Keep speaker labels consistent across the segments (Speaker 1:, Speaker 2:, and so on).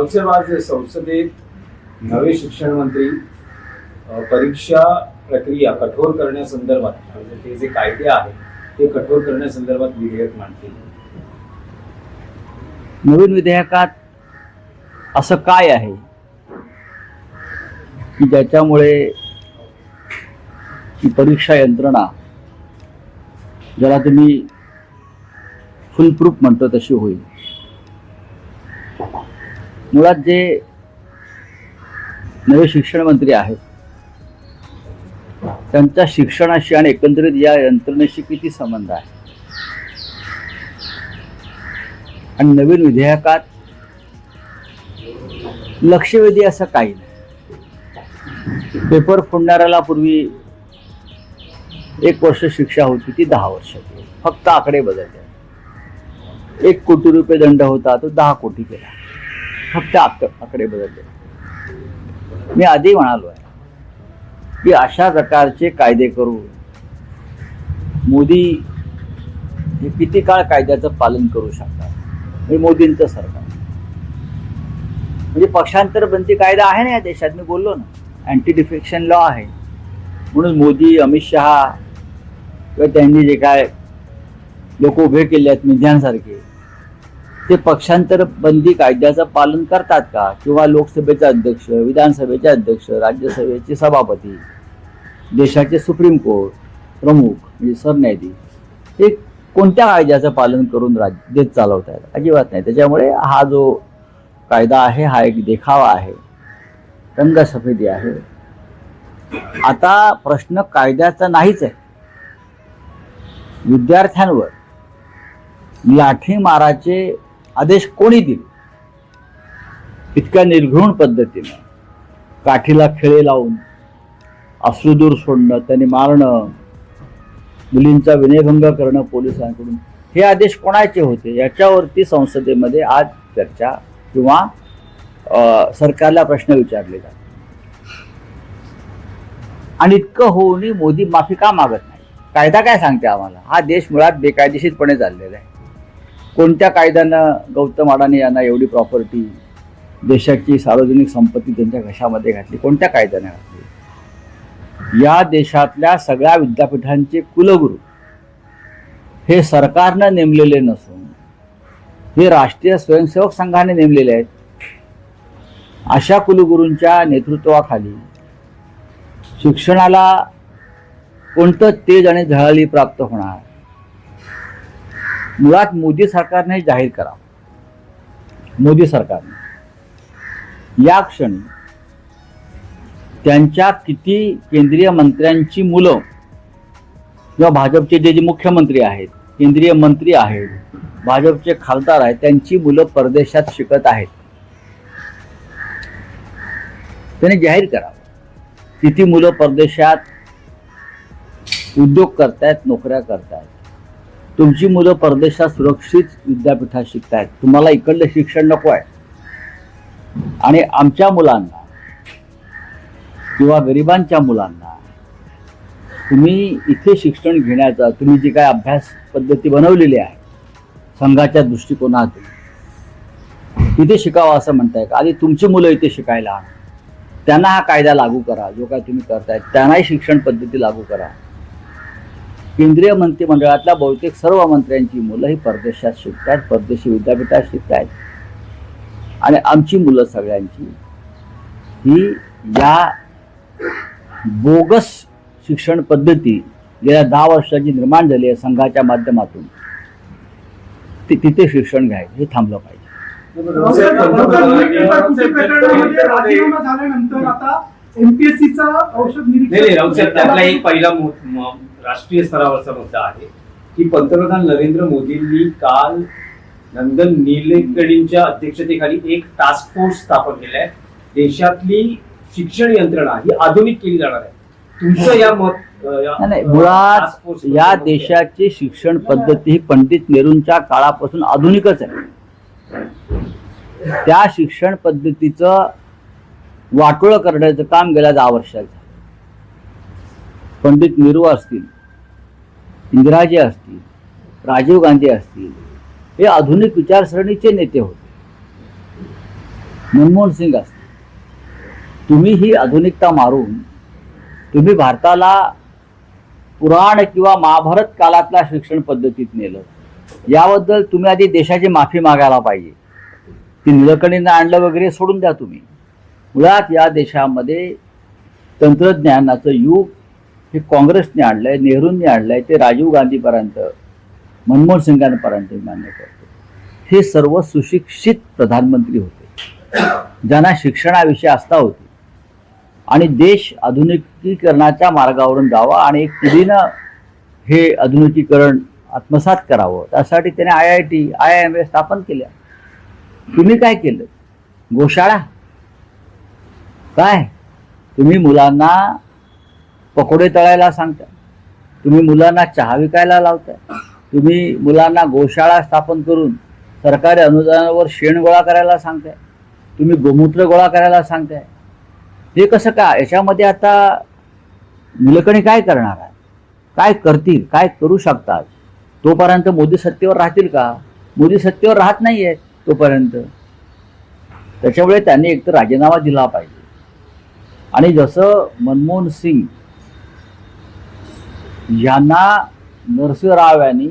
Speaker 1: राऊतसाहेब, आज संसदेत नवे शिक्षण मंत्री परीक्षा प्रक्रिया कठोर करण्यासंदर्भात ते जे कायदे आहेत ते कठोर करण्यासंदर्भात विधेयक मांडतील.
Speaker 2: नवीन विधेयकात असं काय आहे की ज्याच्यामुळे ही परीक्षा यंत्रणा ज्याला तुम्ही फुल प्रूफ म्हणतो तशी होईल. मुळात जे नवे शिक्षण मंत्री आहेत त्यांच्या शिक्षणाशी आणि एकंदरीत या यंत्रणेशी किती संबंध आहे, आणि नवीन विधेयकात लक्षवेधी असं काही नाही. पेपर फोडणाऱ्याला पूर्वी 1 वर्ष शिक्षा होती, ती 10 वर्षाची. फक्त आकडे बदलले. 1 कोटी रुपये दंड होता, तो 10 कोटी केला. फक्त आकडे बदलले. मी आधी म्हणालो आहे की अशा प्रकारचे कायदे करून मोदी हे किती काळ कायद्याचं पालन करू शकतात. हे मोदींचं सरकार म्हणजे पक्षांतर बंदी कायदा आहे ना या देशात. मी बोललो ना, अँटी डिफेक्शन लॉ आहे. म्हणून मोदी, अमित शहा किंवा त्यांनी जे काय लोक उभे केले आहेत मिध्यांसारखे, ते पक्षांतर बंदी कायद्याचं पालन करतात का? किंवा लोकसभेचे अध्यक्ष, विधानसभेचे अध्यक्ष, राज्यसभेचे सभापती, देशाचे सुप्रीम कोर्ट प्रमुख म्हणजे सरन्यायाधीश, हे कोणत्या कायद्याचं पालन करून देश चालवत आहेत? अजिबात नाही. त्याच्यामुळे हा जो कायदा आहे हा एक देखावा आहे, रंगसफेदी आहे. आता प्रश्न कायद्याचा नाहीच आहे. विद्यार्थ्यांवर लाठी माराचे आदेश कोणी दिले? इतक्या निर्घृण पद्धतीनं काठीला खिळे लावून अश्रुधूर सोडणं, त्यांनी मारणं, मुलींचा विनयभंग करणं पोलिसांकडून, हे आदेश कोणाचे होते? याच्यावरती संसदेमध्ये आज चर्चा किंवा सरकारला प्रश्न विचारले जातात. आणि इतकं होऊनही मोदी माफी का मागत नाही? कायदा काय सांगते आम्हाला? हा देश मुळात बेकायदेशीरपणे चाललेला आहे. कोणत्या कायद्यानं गौतम अडाणी यांना एवढी प्रॉपर्टी, देशाची सार्वजनिक संपत्ती त्यांच्या घशामध्ये घातली? कोणत्या कायद्याने घातली? या देशातल्या सगळ्या विद्यापीठांचे कुलगुरू हे सरकारनं नेमलेले नसून हे राष्ट्रीय स्वयंसेवक संघाने नेमलेले आहेत. अशा कुलगुरूंच्या नेतृत्वाखाली शिक्षणाला कोणतं तेज आणि झळाळी प्राप्त होणार? मुळात मोदी सरकारने जाहीर करावं. मोदी सरकारने या क्षणी त्यांच्या किती केंद्रीय मंत्र्यांची मुलं किंवा भाजपचे जे मुख्यमंत्री आहेत, केंद्रीय मंत्री आहेत, भाजपचे खासदार आहेत, त्यांची मुलं परदेशात शिकत आहेत, त्यांनी जाहीर करावं. किती मुलं परदेशात उद्योग करतायत, नोकऱ्या करतायत. तुमची मुलं परदेशात सुरक्षित विद्यापीठात शिकतायत, तुम्हाला इकडलं शिक्षण नको आहे. आणि आमच्या मुलांना किंवा गरिबांच्या मुलांना तुम्ही इथे शिक्षण घेण्याचा, तुम्ही जी काय अभ्यास पद्धती बनवलेली आहे संघाच्या दृष्टिकोनातून, इथे शिकावं असं म्हणताय का? आधी तुमची मुलं इथे शिकायला आणा. त्यांना हा कायदा लागू करा. जो काय तुम्ही करताय त्यांनाही शिक्षण पद्धती लागू करा. केंद्रीय मंत्रिमंडळातल्या बहुतेक सर्व मंत्र्यांची मुलं ही परदेशात शिकतात, परदेशी विद्यापीठात शिकतात. आणि आमची मुलं सगळ्यांची ही या बोगस शिक्षण पद्धती गेल्या 10 वर्षाची निर्माण झाली आहे संघाच्या माध्यमातून, तिथे शिक्षण घ्यायचं हे थांबलं पाहिजे.
Speaker 3: झाल्यानंतर आता एमपीएससीचा औषध निरीक्षण
Speaker 1: एक पहिला राष्ट्रीय स्तरावरचा मुद्दा आहे की पंतप्रधान नरेंद्र मोदींनी काल नंदन नीलेकणींच्या अध्यक्षतेखाली एक टास्क फोर्स स्थापन केला आहे. देशातली शिक्षण यंत्रणा ही आधुनिक केली जाणार आहे. तुमचं या
Speaker 2: नाही, मुळात या देशाची शिक्षण पद्धती ही पंडित नेहरूंच्या काळापासून आधुनिकच आहे. त्या शिक्षण पद्धतीचं वाटोळं करण्याचं काम गेल्या 10 वर्षात झालं. पंडित नेहरू असतील, इंदिराजी असतील, राजीव गांधी असतील, हे आधुनिक विचारसरणीचे नेते होते. मनमोहन सिंग असतील, तुम्ही ही आधुनिकता मारून तुम्ही भारताला पुराण किंवा महाभारत काळातल्या शिक्षण पद्धतीत नेलं. याबद्दल तुम्ही आधी देशाची माफी मागायला पाहिजे. ती निलकणीनं आणलं वगैरे सोडून द्या. तुम्ही मुळात या देशामध्ये तंत्रज्ञानाचं युग हे काँग्रेसने आणलंय, नेहरूंनी आणलंय, ते राजीव गांधीपर्यंत, मनमोहन सिंगांपर्यंत मान्य करतो. हे सर्व सुशिक्षित प्रधानमंत्री होते ज्यांना शिक्षणाविषयी आस्था होती आणि देश आधुनिकीकरणाच्या मार्गावरून जावा आणि एक पिढीनं हे आधुनिकीकरण आत्मसात करावं, त्यासाठी त्याने IIT, IIM स्थापन केल्या. तुम्ही काय केलं? गोशाळा. काय तुम्ही मुलांना पकोडे तळायला सांगताय, तुम्ही मुलांना चहा विकायला लावताय, तुम्ही मुलांना गोशाळा स्थापन करून सरकारी अनुदानावर शेण गोळा करायला सांगताय, तुम्ही गोमूत्र गोळा करायला सांगताय. हे कसं काय? याच्यामध्ये आता निलकणी काय करणार आहे? काय करतील? काय करू शकतात? तोपर्यंत मोदी सत्तेवर राहतील का? मोदी सत्तेवर राहत नाहीये तोपर्यंत. त्याच्यामुळे त्यांनी एकतर राजीनामा दिला पाहिजे. आणि जसं मनमोहन सिंग यांना नरसिंह राव यांनी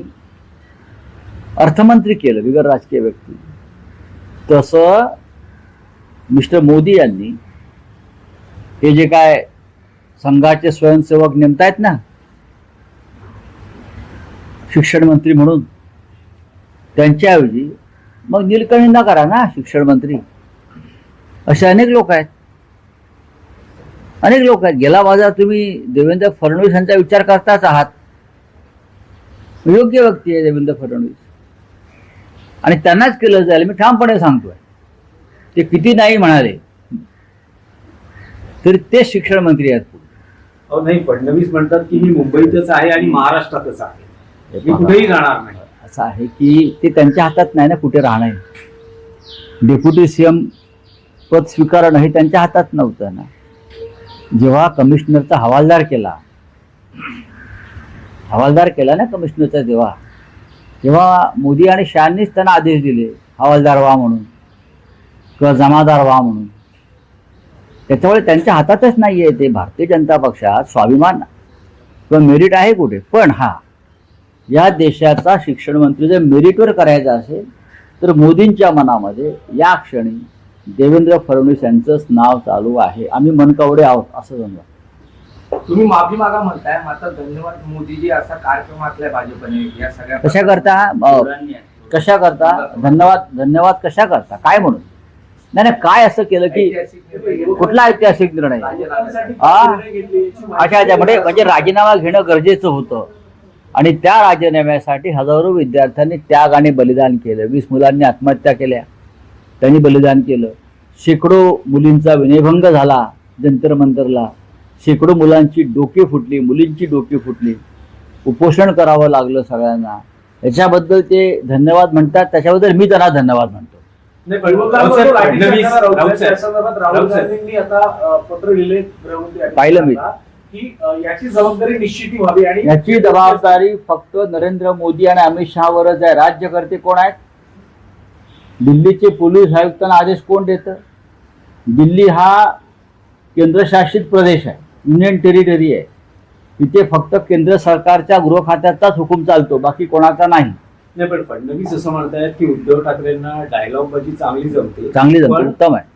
Speaker 2: अर्थमंत्री केलं बिगर राजकीय व्यक्ती, तसं मिस्टर मोदी यांनी हे जे काय संघाचे स्वयंसेवक नेमतायत ना शिक्षण मंत्री म्हणून, त्यांच्याऐवजी मग निलकणींना करा ना शिक्षण मंत्री. असे अनेक लोक आहेत, अनेक लोक आहेत. गेला बाजार तुम्ही देवेंद्र फडणवीस यांचा विचार करताच आहात. योग्य व्यक्ती आहे देवेंद्र फडणवीस आणि त्यांनाच केलं जाईल. मी ठामपणे सांगतोय. ते किती नाही म्हणाले तरी ते शिक्षण मंत्री आहेत.
Speaker 1: नाही, फडणवीस म्हणतात की मी मुंबईतच आहे आणि महाराष्ट्रातच आहे, मी कुठेही जाणार नाही.
Speaker 2: असं आहे की ते त्यांच्या हातात नाही ना कुठे राहणं. डेप्युटी CM पद स्वीकारणं हे त्यांच्या हातात नव्हतं ना. जेव्हा कमिशनरचा हवालदार केला ना कमिशनरचा, जेव्हा मोदी आणि शहांनीच त्यांना आदेश दिले हवालदार व्हा म्हणून किंवा जमादार व्हा म्हणून. त्याच्यामुळे त्यांच्या हातातच नाहीये ते. भारतीय जनता पक्षात स्वाभिमान किंवा मेरिट आहे कुठे? पण या देशाचा शिक्षण मंत्री जर मेरिटवर करायचा असेल तर मोदींच्या मनामध्ये या क्षणी देवेंद्र फडणवीस यांचंच नाव चालू आहे. आम्ही मनकवडे आहोत असं समजा.
Speaker 4: तुम्ही माफी मागा म्हणताय, मात्र धन्यवाद मोदीजी असा कार्यक्रम आखलाय भाजपने या सगळ्या
Speaker 2: कशा करता धन्यवाद कशा करता? काय म्हणून? नाही काय असं केलं की कुठला ऐतिहासिक निर्णय? अच्छा म्हणजे राजीनामा घेणं गरजेचं होतं आणि त्या राजीनाम्यासाठी हजारो विद्यार्थ्यांनी त्याग आणि बलिदान केलं. 20 मुलांनी आत्महत्या केल्या, त्यांनी बलिदान केलं. शेकडो मुलींचा विनयभंग झाला जंतर मंतरला, शेकडो मुलांची डोकी फुटली, मुलींची डोकी फुटली, उपोषण करावं लागलं सगळ्यांना. याच्याबद्दल ते धन्यवाद म्हणतात, त्याच्याबद्दल मी त्यांना धन्यवाद म्हणतो.
Speaker 3: राहुल गांधींनी आता पत्र लिहिले
Speaker 2: पाहिलं मी
Speaker 3: की याची जबाबदारी निश्चिती व्हावी आणि
Speaker 2: याची जबाबदारी फक्त नरेंद्र मोदी आणि अमित शहावरच आहे. राज्यकर्ते कोण आहेत? दिल्लीचे पोलीस आयुक्तांना आदेश कोण देतं? दिल्ली हा केंद्रशासित प्रदेश आहे, युनियन टेरिटरी आहे. तिथे फक्त केंद्र सरकारच्या गृह खात्याचाच हुकूम चालतो, बाकी कोणाचा नाही.
Speaker 1: पण फडणवीस असं म्हणतायत की उद्धव ठाकरेंना डायलॉग बाजी चांगली जमते,
Speaker 2: उत्तम आहे.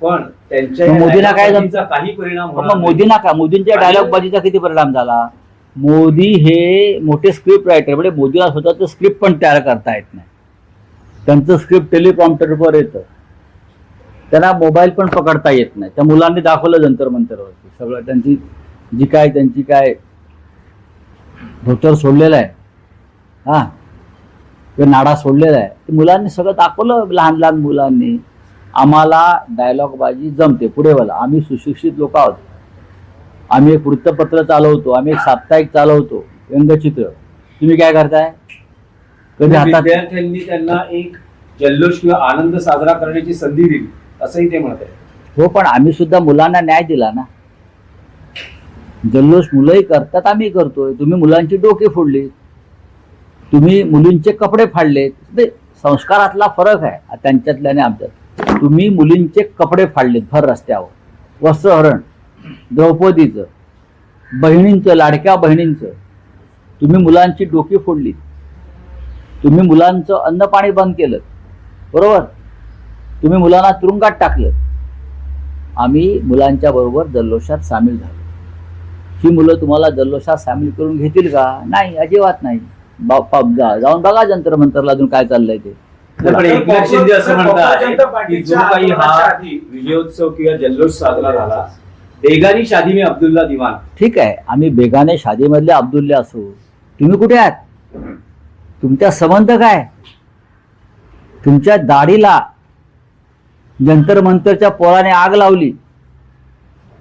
Speaker 1: पण त्यांच्या
Speaker 2: मोदीला काय जमतं?
Speaker 1: काही परिणाम
Speaker 2: मोदींना का? मोदींच्या डायलॉग बाजीचा किती परिणाम झाला? मोदी हे मोठे स्क्रिप्ट रायटर, म्हणजे मोदीला स्वतःचं स्क्रिप्ट पण तयार करता येत नाही. त्यांचं स्क्रिप्ट टेलिप्रॉम्प्टरवर येतं, त्यांना मोबाईल पण पकडता येत नाही. त्या मुलांनी दाखवलं जंतर मंतरवरती सगळं त्यांची त्यांची काय धोतर सोडलेलं आहे, नाडा सोडलेला आहे, ते मुलांनी सगळं दाखवलं. लहान मुलांनी आम्हाला डायलॉग बाजी जमते. पुढे बोला, आम्ही सुशिक्षित लोक आहोत, आम्ही एक वृत्तपत्र चालवतो, आम्ही एक साप्ताहिक चालवतो, व्यंगचित्र. तुम्ही काय करताय? कधी हातात
Speaker 1: विद्यार्थ्यांनी त्यांना एक जल्लोष किंवा आनंद साजरा करण्याची संधी दिली असंही ते म्हणत आहे.
Speaker 2: हो, पण आम्ही सुद्धा मुलांना न्याय दिला ना. जल्लोष मुलंही करतात, आम्ही करतोय. तुम्ही मुलांची डोके फोडली, तुम्ही मुलींचे कपडे फाडले. संस्कारातला फरक आहे त्यांच्यातल्या आणि आमच्यात. तुम्ही मुलींचे कपडे फाडलेत भर रस्त्यावर, वस्त्रहरण, द्रौपदीचं, बहिणींचं, लाडक्या बहिणींचं. तुम्ही मुलांची डोकी फोडली, तुम्ही मुलांचं अन्न पाणी बंद केलं, बरोबर. तुम्ही मुलांना तुरुंगात टाकलं. आम्ही मुलांच्या बरोबर जल्लोषात सामील झालो. ही मुलं तुम्हाला जल्लोषात सामील करून घेतील का? नाही, अजिबात नाही. जाऊन बघा जंतर मंतरला अजून काय चाललंय ते.
Speaker 1: पण एकनाथ शिंदे असं म्हणतात
Speaker 3: जनता
Speaker 1: की
Speaker 3: पार्टीच्या
Speaker 1: जो काही हा
Speaker 3: आंदोलनाच्या आधी
Speaker 1: विजयोत्सव किंवा जल्लोष साजरा झाला, बेगानी शादी में अब्दुल्ला दिवान.
Speaker 2: ठीक आहे, आम्ही बेगाने शादीमधले अब्दुल्ले असू. तुम्ही कुठे आहात? तुमचा संबंध काय? तुमच्या दाढीला जंतर मंतरच्या पोळाने आग लावली.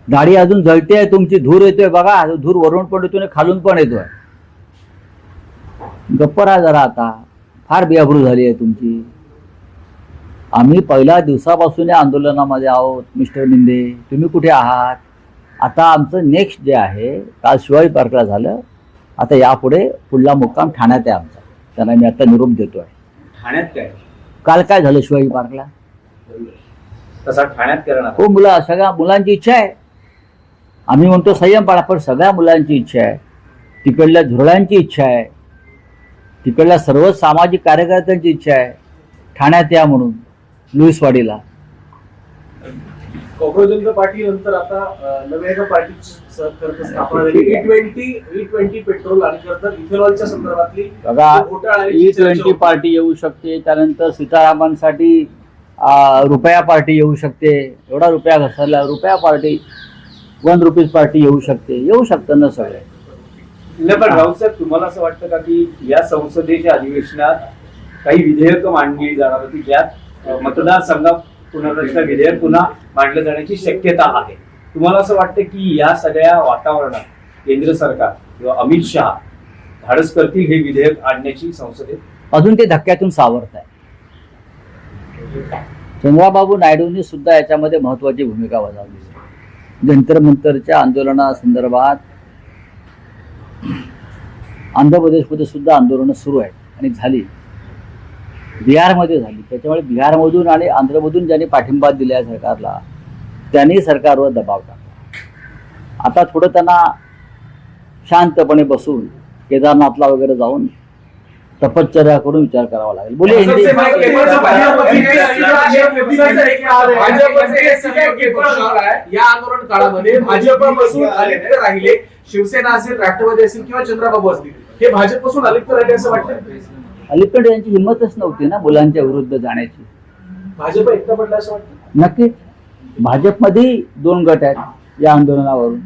Speaker 2: दाढी अजून जळते, तुमची धूर येतोय बघा. धूर वरून पण येतोय आणि खालून पण येतोय. गप्प राहा जरा आता. फार बेअब्रू झाली आहे तुमची. आम्ही पहिल्या दिवसापासून या आंदोलनामध्ये आहोत. मिस्टर मिंदे, तुम्ही कुठे आहात? आता आमचं नेक्स्ट जे आहे, काल शिवाजी पार्कला झालं, आता यापुढे पुढला मुक्काम ठाण्यात आहे आमचा. त्यांना मी आता निरोप देतोय.
Speaker 1: ठाण्यात काय
Speaker 2: काल काय झालं शिवाजी पार्कला?
Speaker 1: तसा ठाण्यात करणार.
Speaker 2: हो, सगळ्या मुलांची इच्छा आहे. आम्ही म्हणतो संयम पाळा, पण सगळ्या मुलांची इच्छा आहे. तिकडल्या झुरळ्यांची इच्छा आहे, तिकडल्या सर्व सामाजिक कार्यकर्त्यांची इच्छा आहे ठाण्यात या म्हणून, लुईसवाडीला.
Speaker 3: काँग्रेस जनता पार्टी नंतर आता नव्या एका पार्टीची स्थापना झाली. E20 पेट्रोल आणि खरं इथेनॉलच्या संदर्भातली
Speaker 2: बघा,
Speaker 3: घोटाळ्याची चर्चा
Speaker 2: E20
Speaker 3: होती.
Speaker 2: पार्टी येऊ शकते, त्यानंतर सीतारामांसाठी रुपया पार्टी येऊ शकते. एवढा रुपया घसरला, रुपया पार्टी, ₹1 पार्टी येऊ शकतं ना सगळे.
Speaker 1: नाही, पण राऊत साहेब, तुम्हाला असं वाटतं का की या संसदेच्या अधिवेशनात काही विधेयकं मांडली जाणार होती, ज्यात मतदारसंघ पुनर्रचना विधेयक पुन्हा मांडलं जाण्याची शक्यता आहे? तुम्हाला असं वाटतं की या सगळ्या वातावरणात केंद्र सरकार किंवा अमित शहा धाडस करतील हे विधेयक आणण्याची संसदेत?
Speaker 2: अजून ते धक्क्यातून सावरत आहे. चंद्राबाबू नायडूंनी सुद्धा याच्यामध्ये महत्वाची भूमिका बजावली आहे. जंतर मंतरच्या आंदोलनासंदर्भात आंध्र प्रदेशमध्ये सुद्धा आंदोलनं सुरू आहेत आणि झाली, बिहारमध्ये झाली. त्याच्यामुळे बिहारमधून आणि आंध्रमधून ज्यांनी पाठिंबा दिला सरकारला, त्यांनी सरकारवर दबाव टाकला. आता थोडं त्यांना शांतपणे बसून केदारनाथला वगैरे जाऊन तपश्चर्या करून विचार करावा लागेल. बोलिए हिंदी.
Speaker 3: या आंदोलन काळामध्ये भाजपपासून अलिप्त राहिले. शिवसेना असेल, राष्ट्रवादी असेल किंवा चंद्रबाबू असतील, हे भाजपपासून अलिप्त राहिले असं वाटतं?
Speaker 2: अलीकडे यांची हिंमतच नव्हती ना मुलांच्या विरुद्ध जाण्याची.
Speaker 3: भाजप एकटा पडला असं वाटतं?
Speaker 2: नक्कीच. भाजपमध्ये 2 गट आहेत या आंदोलनावरून.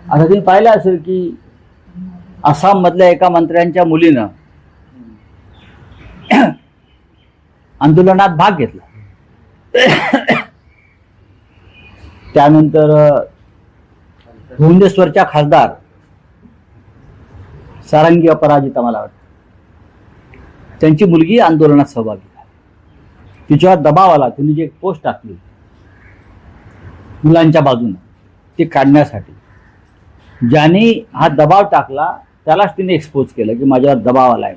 Speaker 2: आता तुम्ही पाहिलं असेल की आसाम मधल्या एका मंत्र्यांच्या मुलीनं आंदोलनात भाग घेतला. त्यानंतर भुवनेश्वरच्या खासदार सारंगी अपराजिता, मला वाटतं, त्यांची मुलगी आंदोलनात सहभागी झाली. तिच्यावर दबाव आला. तिने जी एक पोस्ट टाकली मुलांच्या बाजूने, ते काढण्यासाठी. ज्याने हा दबाव टाकला त्यालाच तिने एक्सपोज केलं की माझ्यावर दबाव आलाय.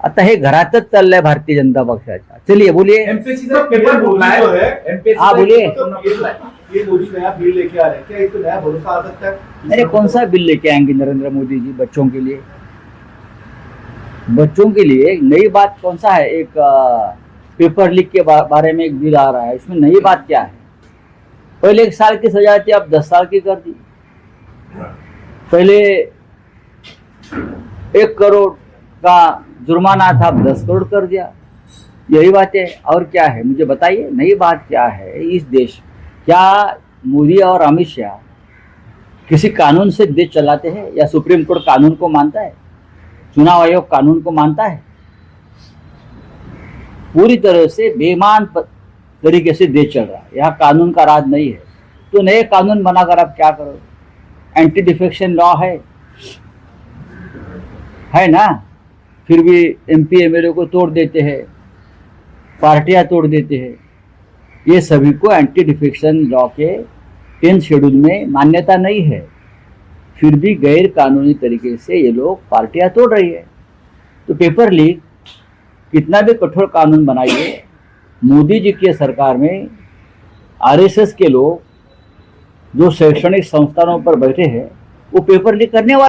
Speaker 2: आता हे घरातच चाललंय भारतीय जनता पक्षाच्या. चलिए बोलिए.
Speaker 3: एमपीएससीचा पेपर बोलला है.
Speaker 2: हाँ, बोलिए.
Speaker 3: ये मोदी नया बिल लेके आ रहे हैं, क्या इससे नया भरोसा आ सकता है?
Speaker 2: अरे कौन सा बिल लेके आएंगे नरेंद्र मोदी जी बच्चों के लिए? बच्चों के लिए एक नई बात कौन सा है? एक पेपर लीक के बारे में एक बिल आ रहा है. इसमें नई बात क्या है? पहले 1 साल की सजा थी, अब 10 साल की कर दी. पहले 1 करोड़ का जुर्माना था, अब 10 करोड़ कर दिया. यही बात है, और क्या है? मुझे बताइए नई बात क्या है इस देश? क्या मोदी और अमित शाह किसी कानून से देश चलाते हैं, या सुप्रीम कोर्ट कानून को मानता है, चुनाव आयोग कानून को मानता है? पूरी तरह से बेईमान तरीके से देश चल रहा है. यहाँ कानून का राज नहीं है. तो नए कानून बनाकर आप क्या करो? एंटी डिफेक्शन लॉ है ना, फिर भी MP MLA को तोड़ देते हैं, पार्टियां तोड़ देते हैं. ये सभी को एंटी डिफेक्शन लॉ के 10th शेड्यूल में मान्यता नहीं है, फिर भी गैर कानूनी तरीके से ये लोग पार्टियां तोड़ रही है. तो पेपर लीक, कितना भी कठोर कानून बनाइए, मोदी जी की सरकार में आरएसएस के लोग जो शैक्षणिक संस्थानों पर बैठे हैं वो पेपर लीक करने वाले